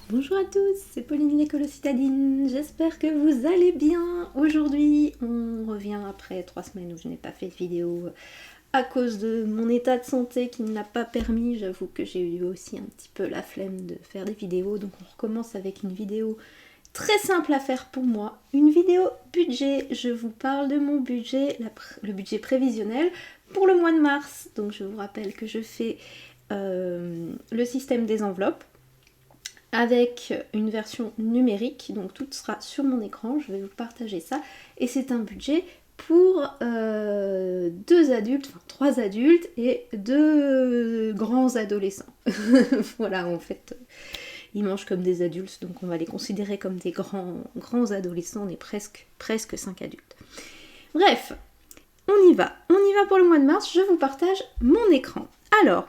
Bonjour à tous, c'est Pauline l'écolo citadine, j'espère que vous allez bien. Aujourd'hui, on revient après 3 semaines où je n'ai pas fait de vidéo à cause de mon état de santé qui ne l'a pas permis. J'avoue que j'ai eu aussi un petit peu la flemme de faire des vidéos, donc on recommence avec une vidéo très simple à faire pour moi. Une vidéo budget, je vous parle de mon budget, le budget prévisionnel pour le mois de mars. Donc je vous rappelle que je fais le système des enveloppes avec une version numérique, donc tout sera sur mon écran, je vais vous partager ça, et c'est un budget pour 3 adultes et 2 grands adolescents. Voilà, en fait, ils mangent comme des adultes, donc on va les considérer comme des grands adolescents, on est presque 5 adultes. Bref, on y va pour le mois de mars, je vous partage mon écran. Alors,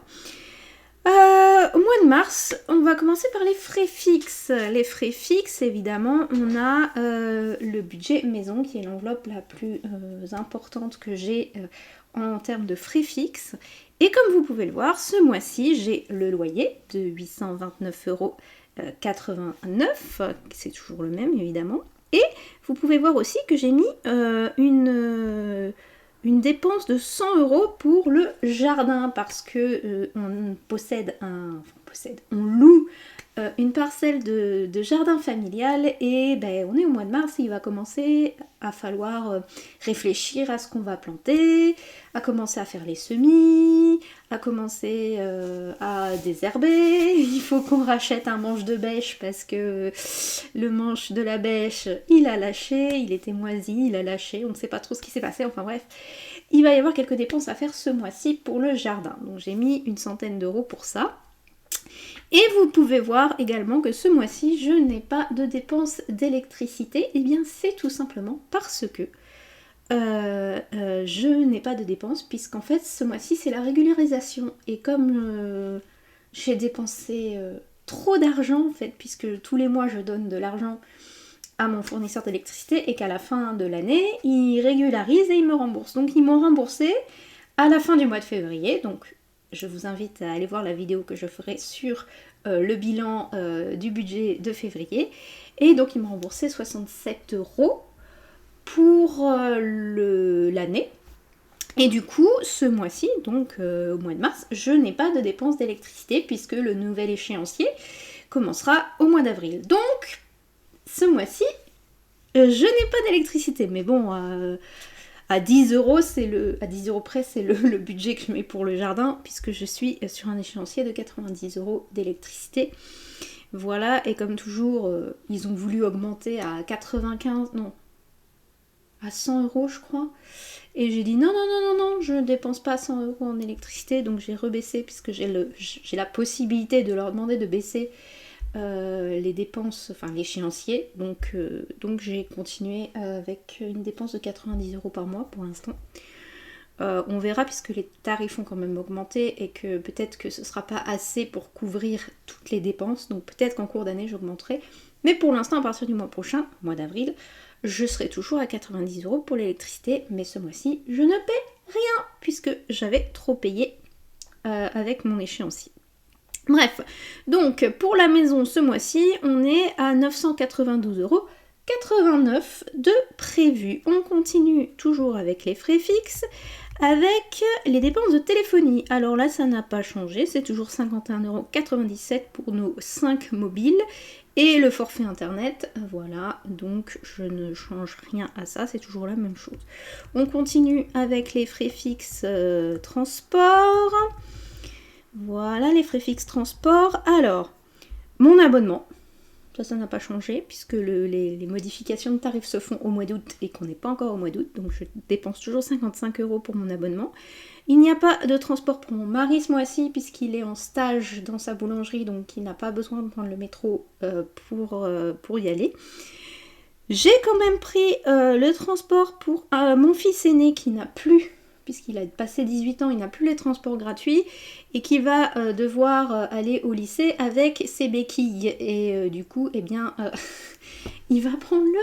au mois de mars, on va commencer par les frais fixes. Les frais fixes, évidemment, on a le budget maison, qui est l'enveloppe la plus importante que j'ai en termes de frais fixes. Et comme vous pouvez le voir, ce mois-ci, j'ai le loyer de 829,89 €, c'est toujours le même, évidemment. Et vous pouvez voir aussi que j'ai mis une dépense de 100 € pour le jardin parce que on loue une parcelle de jardin familial et on est au mois de mars, il va commencer à falloir réfléchir à ce qu'on va planter, à commencer à faire les semis, à commencer à désherber. Il faut qu'on rachète un manche de bêche parce que le manche de la bêche, il a lâché, il était moisi, il a lâché, on ne sait pas trop ce qui s'est passé, enfin bref. Il va y avoir quelques dépenses à faire ce mois-ci pour le jardin. Donc j'ai mis une centaine d'euros pour ça. Et vous pouvez voir également que ce mois-ci, je n'ai pas de dépenses d'électricité. Et bien c'est tout simplement parce que je n'ai pas de dépenses, puisqu'en fait ce mois-ci c'est la régularisation. Et comme j'ai dépensé trop d'argent en fait, puisque tous les mois je donne de l'argent à mon fournisseur d'électricité et qu'à la fin de l'année, il régularise et il me rembourse. Donc ils m'ont remboursé à la fin du mois de février. Donc je vous invite à aller voir la vidéo que je ferai sur le bilan du budget de février. Et donc ils m'ont remboursé 67 € pour l'année. Et du coup, ce mois-ci, donc au mois de mars, je n'ai pas de dépenses d'électricité puisque le nouvel échéancier commencera au mois d'avril. Donc, ce mois-ci, je n'ai pas d'électricité. Mais bon, à 10 €, à 10 € près, c'est le budget que je mets pour le jardin puisque je suis sur un échéancier de 90 € d'électricité. Voilà, et comme toujours, ils ont voulu augmenter à 95, non, à 100 € je crois. Et j'ai dit non, je ne dépense pas 100 € en électricité, donc j'ai rebaissé puisque j'ai la possibilité de leur demander de baisser les dépenses, enfin l'échéancier. Donc j'ai continué avec une dépense de 90 € par mois pour l'instant. On verra puisque les tarifs ont quand même augmenté et que peut-être que ce ne sera pas assez pour couvrir toutes les dépenses. Donc peut-être qu'en cours d'année j'augmenterai. Mais pour l'instant, à partir du mois prochain, mois d'avril, je serai toujours à 90 € pour l'électricité. Mais ce mois-ci, je ne paie rien puisque j'avais trop payé avec mon échéancier. Bref, donc pour la maison ce mois-ci, on est à 992,89 € de prévu. On continue toujours avec les frais fixes, avec les dépenses de téléphonie. Alors là, ça n'a pas changé, c'est toujours 51,97 € pour nos 5 mobiles. Et le forfait internet, voilà, donc je ne change rien à ça, c'est toujours la même chose. On continue avec les frais fixes transport. Voilà, les frais fixes transport. Alors, mon abonnement, ça n'a pas changé, puisque les modifications de tarifs se font au mois d'août et qu'on n'est pas encore au mois d'août, donc je dépense toujours 55 € pour mon abonnement. Il n'y a pas de transport pour mon mari ce mois-ci, puisqu'il est en stage dans sa boulangerie, donc il n'a pas besoin de prendre le métro pour y aller. J'ai quand même pris le transport pour mon fils aîné qui n'a plus, puisqu'il a passé 18 ans, il n'a plus les transports gratuits et qui va devoir aller au lycée avec ses béquilles. Et du coup, il va prendre le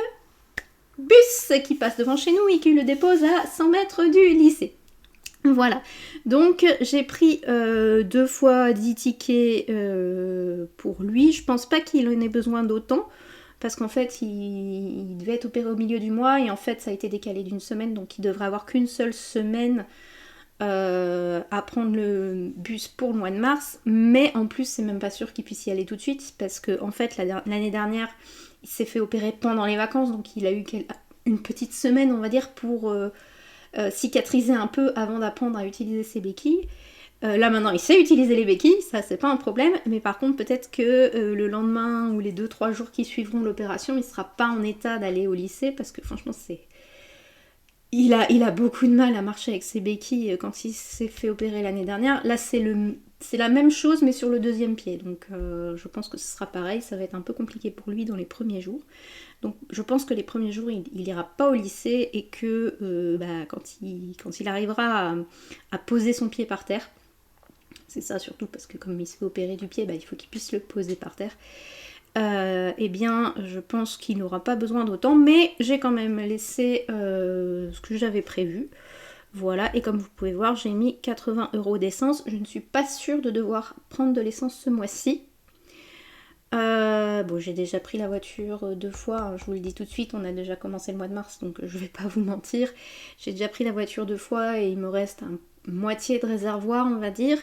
bus qui passe devant chez nous et qui le dépose à 100 mètres du lycée. Voilà, donc j'ai pris 2 fois 10 tickets pour lui. Je pense pas qu'il en ait besoin d'autant, parce qu'en fait il devait être opéré au milieu du mois, et en fait ça a été décalé d'une semaine, donc il devrait avoir qu'une seule semaine à prendre le bus pour le mois de mars. Mais en plus c'est même pas sûr qu'il puisse y aller tout de suite, parce que en fait l'année dernière il s'est fait opérer pendant les vacances, donc il a eu une petite semaine on va dire pour... cicatriser un peu avant d'apprendre à utiliser ses béquilles. Là maintenant il sait utiliser les béquilles, ça c'est pas un problème, mais par contre peut-être que le lendemain ou les 2-3 jours qui suivront l'opération, il sera pas en état d'aller au lycée, parce que franchement il a beaucoup de mal à marcher avec ses béquilles quand il s'est fait opérer l'année dernière. Là c'est la même chose mais sur le 2e pied, donc je pense que ce sera pareil, ça va être un peu compliqué pour lui dans les premiers jours. Donc je pense que les premiers jours, il n'ira pas au lycée, et que quand il arrivera à poser son pied par terre, c'est ça surtout, parce que comme il se fait opérer du pied, il faut qu'il puisse le poser par terre, eh bien je pense qu'il n'aura pas besoin d'autant, mais j'ai quand même laissé ce que j'avais prévu. Voilà, et comme vous pouvez voir, j'ai mis 80 € d'essence. Je ne suis pas sûre de devoir prendre de l'essence ce mois-ci. Bon, j'ai déjà pris la voiture 2 fois, hein, je vous le dis tout de suite, on a déjà commencé le mois de mars, donc je vais pas vous mentir. J'ai déjà pris la voiture 2 fois et il me reste moitié de réservoir, on va dire.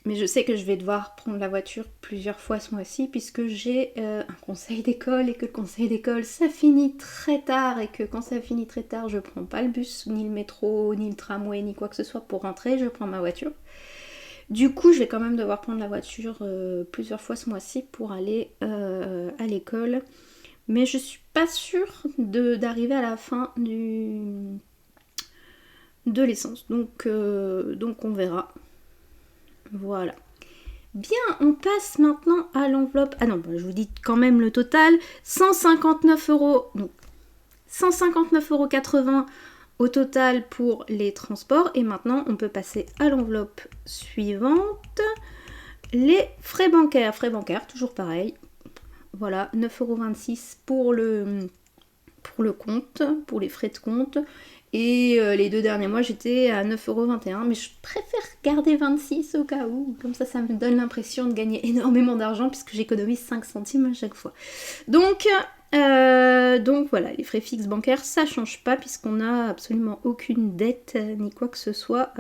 Mais je sais que je vais devoir prendre la voiture plusieurs fois ce mois-ci, puisque j'ai un conseil d'école, et que le conseil d'école ça finit très tard, et que quand ça finit très tard, je prends pas le bus, ni le métro, ni le tramway, ni quoi que ce soit pour rentrer, je prends ma voiture. Du coup, je vais quand même devoir prendre la voiture plusieurs fois ce mois-ci pour aller à l'école. Mais je suis pas sûre d'arriver à la fin de l'essence. Donc on verra. Voilà. Bien, on passe maintenant à l'enveloppe. Ah non, je vous dis quand même le total. 159 €. Donc 159,80 € au total pour les transports. Et maintenant, on peut passer à l'enveloppe suivante. Les frais bancaires. Frais bancaires, toujours pareil. Voilà, 9,26 € pour le compte, pour les frais de compte. Et les 2 derniers mois, j'étais à 9,21 €. Mais je préfère garder 26 au cas où. Comme ça me donne l'impression de gagner énormément d'argent, puisque j'économise 5 centimes à chaque fois. Donc voilà, les frais fixes bancaires, ça change pas, puisqu'on n'a absolument aucune dette ni quoi que ce soit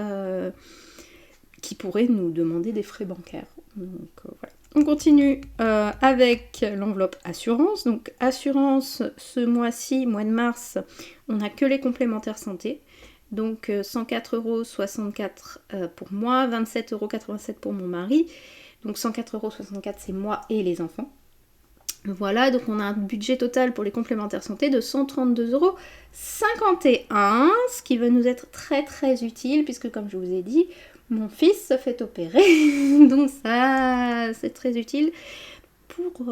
qui pourrait nous demander des frais bancaires. Donc voilà. On continue avec l'enveloppe assurance. Donc assurance, ce mois-ci, mois de mars, on n'a que les complémentaires santé. Donc 104,64 € pour moi, 27,87 € pour mon mari. Donc 104,64 € c'est moi et les enfants. Voilà, donc on a un budget total pour les complémentaires santé de 132,51 €, ce qui va nous être très très utile, puisque comme je vous ai dit, mon fils se fait opérer, donc ça c'est très utile pour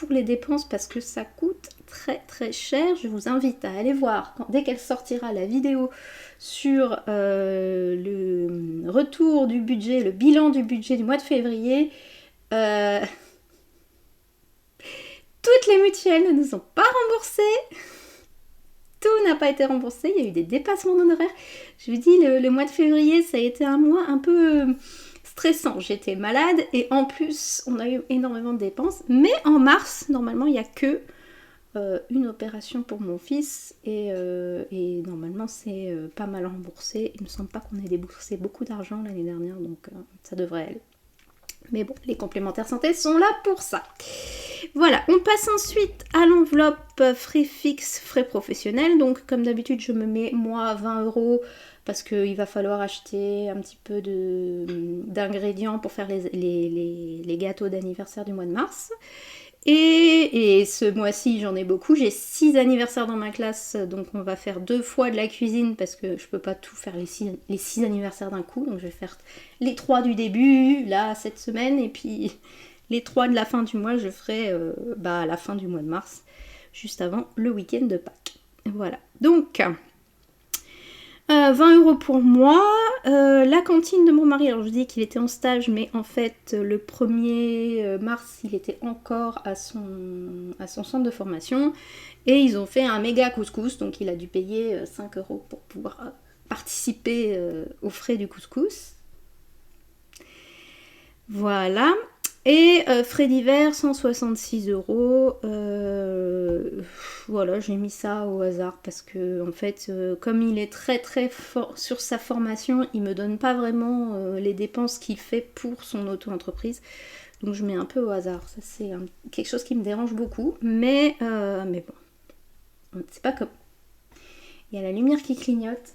les dépenses, parce que ça coûte très très cher. Je vous invite à aller voir dès qu'elle sortira la vidéo sur le retour du budget, le bilan du budget du mois de février. Toutes les mutuelles ne nous ont pas remboursé. Tout n'a pas été remboursé, il y a eu des dépassements d'honoraires. Je vous dis, le mois de février, ça a été un mois un peu stressant. J'étais malade et en plus, on a eu énormément de dépenses. Mais en mars, normalement, il n'y a que une opération pour mon fils et normalement, c'est pas mal remboursé. Il me semble pas qu'on ait déboursé beaucoup d'argent l'année dernière, donc ça devrait aller. Mais bon, les complémentaires santé sont là pour ça. Voilà, on passe ensuite à l'enveloppe frais fixes, frais professionnels. Donc comme d'habitude, je me mets moi 20 € parce qu'il va falloir acheter un petit peu d'ingrédients pour faire les gâteaux d'anniversaire du mois de mars. Et ce mois-ci, j'en ai beaucoup. J'ai 6 anniversaires dans ma classe, donc on va faire 2 fois de la cuisine parce que je peux pas tout faire les 6 anniversaires d'un coup. Donc je vais faire les 3 du début, là, cette semaine, et puis les 3 de la fin du mois, je ferai à la fin du mois de mars, juste avant le week-end de Pâques. Voilà. Donc 20 € pour moi. La cantine de mon mari, alors je dis qu'il était en stage, mais en fait le 1er mars il était encore à son centre de formation, et ils ont fait un méga couscous, donc il a dû payer 5 € pour pouvoir participer aux frais du couscous. Voilà. Et frais divers, 166 €. Voilà, j'ai mis ça au hasard parce que, en fait, comme il est très très fort sur sa formation, il me donne pas vraiment les dépenses qu'il fait pour son auto-entreprise. Donc je mets un peu au hasard. Ça, c'est quelque chose qui me dérange beaucoup. Mais bon, c'est pas comme. Il y a la lumière qui clignote.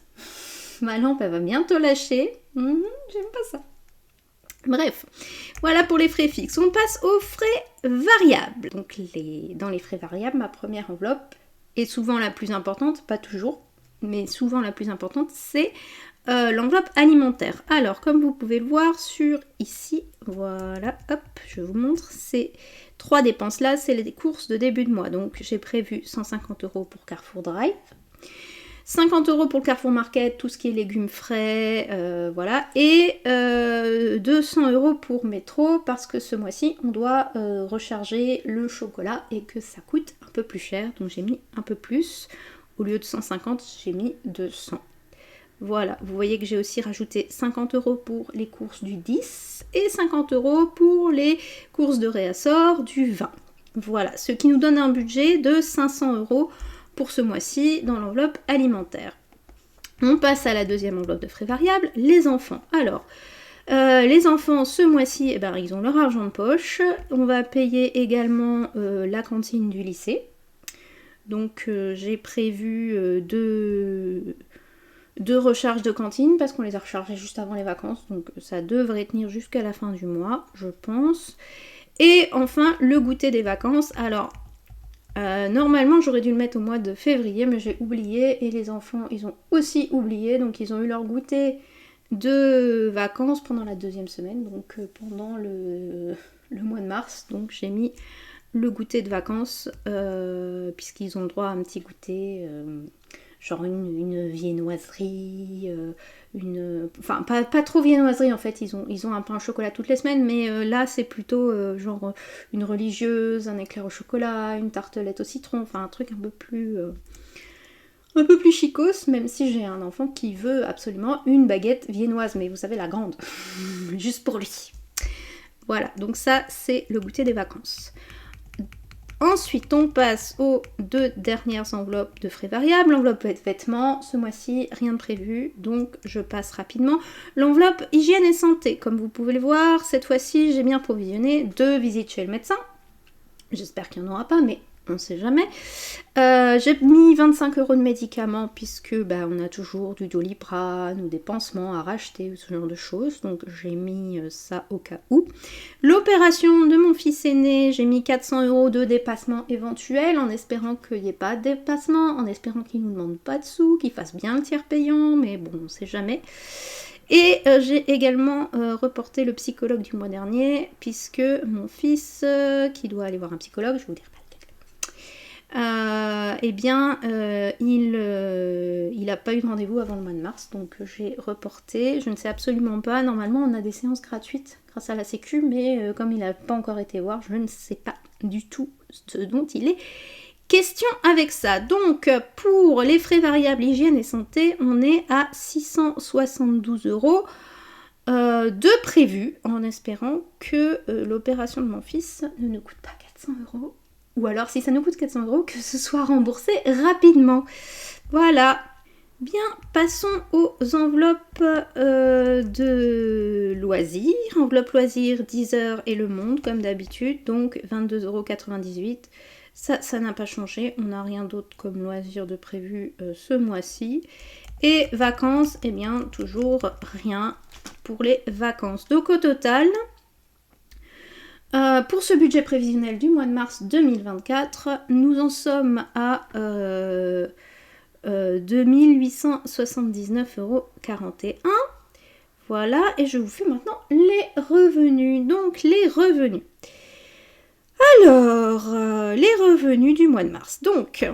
Ma lampe, elle va bientôt lâcher. J'aime pas ça. Bref, voilà pour les frais fixes. On passe aux frais variables. Donc dans les frais variables, ma première enveloppe est souvent la plus importante, pas toujours, mais souvent la plus importante, c'est l'enveloppe alimentaire. Alors, comme vous pouvez le voir sur ici, voilà, hop, je vous montre, ces 3 dépenses là, c'est les courses de début de mois. Donc j'ai prévu 150 € pour Carrefour Drive. 50 € pour le Carrefour Market, tout ce qui est légumes frais, voilà. Et 200 € pour Métro, parce que ce mois-ci, on doit recharger le chocolat et que ça coûte un peu plus cher. Donc j'ai mis un peu plus. Au lieu de 150, j'ai mis 200. Voilà, vous voyez que j'ai aussi rajouté 50 € pour les courses du 10 et 50 € pour les courses de réassort du 20. Voilà, ce qui nous donne un budget de 500 € pour ce mois-ci dans l'enveloppe alimentaire. On passe à la deuxième enveloppe de frais variables, les enfants. Alors, les enfants, ce mois-ci, ils ont leur argent de poche. On va payer également la cantine du lycée. Donc, j'ai prévu deux recharges de cantine parce qu'on les a rechargées juste avant les vacances. Donc, ça devrait tenir jusqu'à la fin du mois, je pense. Et enfin, le goûter des vacances. Alors, normalement j'aurais dû le mettre au mois de février, mais j'ai oublié et les enfants ils ont aussi oublié, donc ils ont eu leur goûter de vacances pendant la deuxième semaine, donc pendant le mois de mars. Donc j'ai mis le goûter de vacances puisqu'ils ont le droit à un petit goûter, genre une viennoiserie, enfin pas trop viennoiserie en fait, ils ont un pain au chocolat toutes les semaines, mais là c'est plutôt genre une religieuse, un éclair au chocolat, une tartelette au citron, enfin un truc un peu plus chicos, même si j'ai un enfant qui veut absolument une baguette viennoise, mais vous savez la grande, juste pour lui. Voilà, donc ça c'est le goûter des vacances. Ensuite, on passe aux 2 dernières enveloppes de frais variables. L'enveloppe vêtements, ce mois-ci, rien de prévu, donc je passe rapidement. L'enveloppe hygiène et santé, comme vous pouvez le voir, cette fois-ci, j'ai bien provisionné 2 visites chez le médecin. J'espère qu'il n'y en aura pas, mais on ne sait jamais. J'ai mis 25 € de médicaments, puisque on a toujours du Doliprane ou des pansements à racheter ou ce genre de choses, donc j'ai mis ça au cas où. L'opération de mon fils aîné, j'ai mis 400 € de dépassement éventuel, en espérant qu'il n'y ait pas de dépassement, en espérant qu'il ne nous demande pas de sous, qu'il fasse bien le tiers payant, mais bon, on ne sait jamais. Et j'ai également reporté le psychologue du mois dernier, puisque mon fils, qui doit aller voir un psychologue, je vais vous dire pas il n'a pas eu de rendez-vous avant le mois de mars, donc j'ai reporté. Je ne sais absolument pas, normalement on a des séances gratuites grâce à la sécu, mais comme il n'a pas encore été voir, je ne sais pas du tout ce dont il est question avec ça. Donc pour les frais variables hygiène et santé, on est à 672 € de prévu, en espérant que l'opération de mon fils ne nous coûte pas 400 €. Ou alors, si ça nous coûte 400 €, que ce soit remboursé rapidement. Voilà. Bien, passons aux enveloppes de loisirs. Enveloppe loisirs, Deezer et Le Monde, comme d'habitude. Donc, 22,98 €. Ça n'a pas changé. On n'a rien d'autre comme loisirs de prévu ce mois-ci. Et vacances, toujours rien pour les vacances. Donc, au total... pour ce budget prévisionnel du mois de mars 2024, nous en sommes à 2879,41 €. Voilà, et je vous fais maintenant les revenus. Donc les revenus. Alors, les revenus du mois de mars. Donc,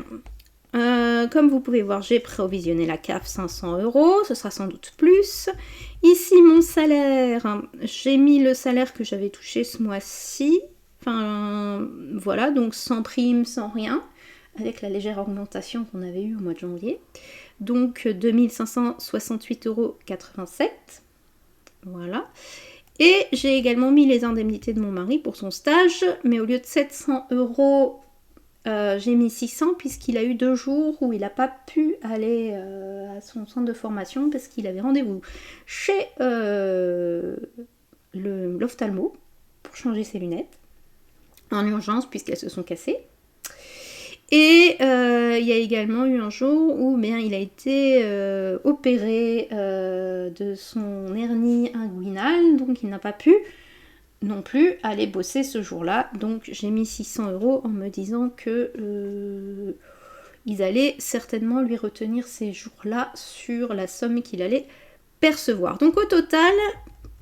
comme vous pouvez voir, j'ai provisionné la CAF 500 €, ce sera sans doute plus. Ici, mon salaire, j'ai mis le salaire que j'avais touché ce mois-ci. Enfin, voilà, donc sans prime, sans rien, avec la légère augmentation qu'on avait eue au mois de janvier. donc 2568,87 €. Voilà. Et j'ai également mis les indemnités de mon mari pour son stage, mais au lieu de 700 €, j'ai mis 600 puisqu'il a eu 2 jours où il n'a pas pu aller à son centre de formation parce qu'il avait rendez-vous chez l'ophtalmo pour changer ses lunettes en urgence puisqu'elles se sont cassées. Et il y a également eu un jour où il a été opéré de son hernie inguinale, donc il n'a pas pu non plus aller bosser ce jour-là. Donc j'ai mis 600 € en me disant que ils allaient certainement lui retenir ces jours-là sur la somme qu'il allait percevoir. Donc au total,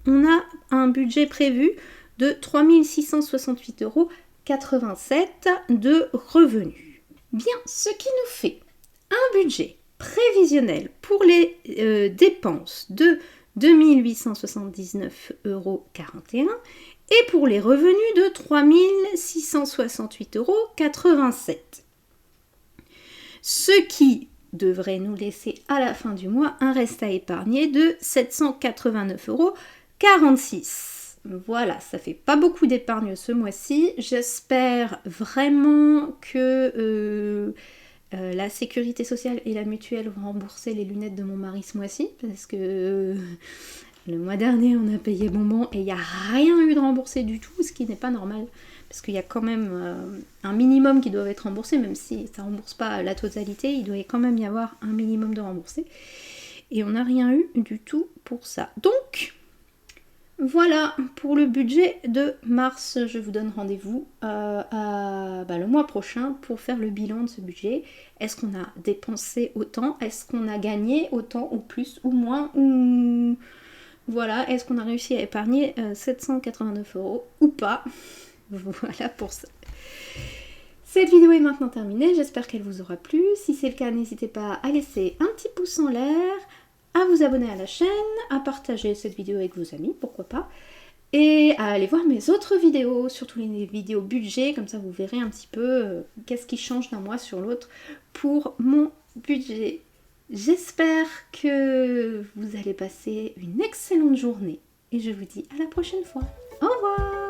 on a un budget prévu de 3668,87 € de revenus. Bien, ce qui nous fait un budget prévisionnel pour les dépenses de 2879,41 € et pour les revenus de 3668,87 €. Ce qui devrait nous laisser à la fin du mois un reste à épargner de 789,46 €. Voilà, ça fait pas beaucoup d'épargne ce mois-ci. J'espère vraiment que la sécurité sociale et la mutuelle vont rembourser les lunettes de mon mari ce mois-ci, parce que le mois dernier on a payé bonbon et il n'y a rien eu de remboursé du tout, ce qui n'est pas normal, parce qu'il y a quand même un minimum qui doit être remboursé, même si ça ne rembourse pas la totalité, il doit quand même y avoir un minimum de remboursé. Et on n'a rien eu du tout pour ça. Donc, voilà pour le budget de mars. Je vous donne rendez-vous le mois prochain pour faire le bilan de ce budget. Est-ce qu'on a dépensé autant? Est-ce qu'on a gagné autant ou plus ou moins ou... Voilà, est-ce qu'on a réussi à épargner 789 € ou pas? Voilà pour ça. Cette vidéo est maintenant terminée, j'espère qu'elle vous aura plu. Si c'est le cas, n'hésitez pas à laisser un petit pouce en l'air, à vous abonner à la chaîne, à partager cette vidéo avec vos amis, pourquoi pas, et à aller voir mes autres vidéos, surtout les vidéos budget, comme ça vous verrez un petit peu qu'est-ce qui change d'un mois sur l'autre pour mon budget. J'espère que vous allez passer une excellente journée et je vous dis à la prochaine fois. Au revoir!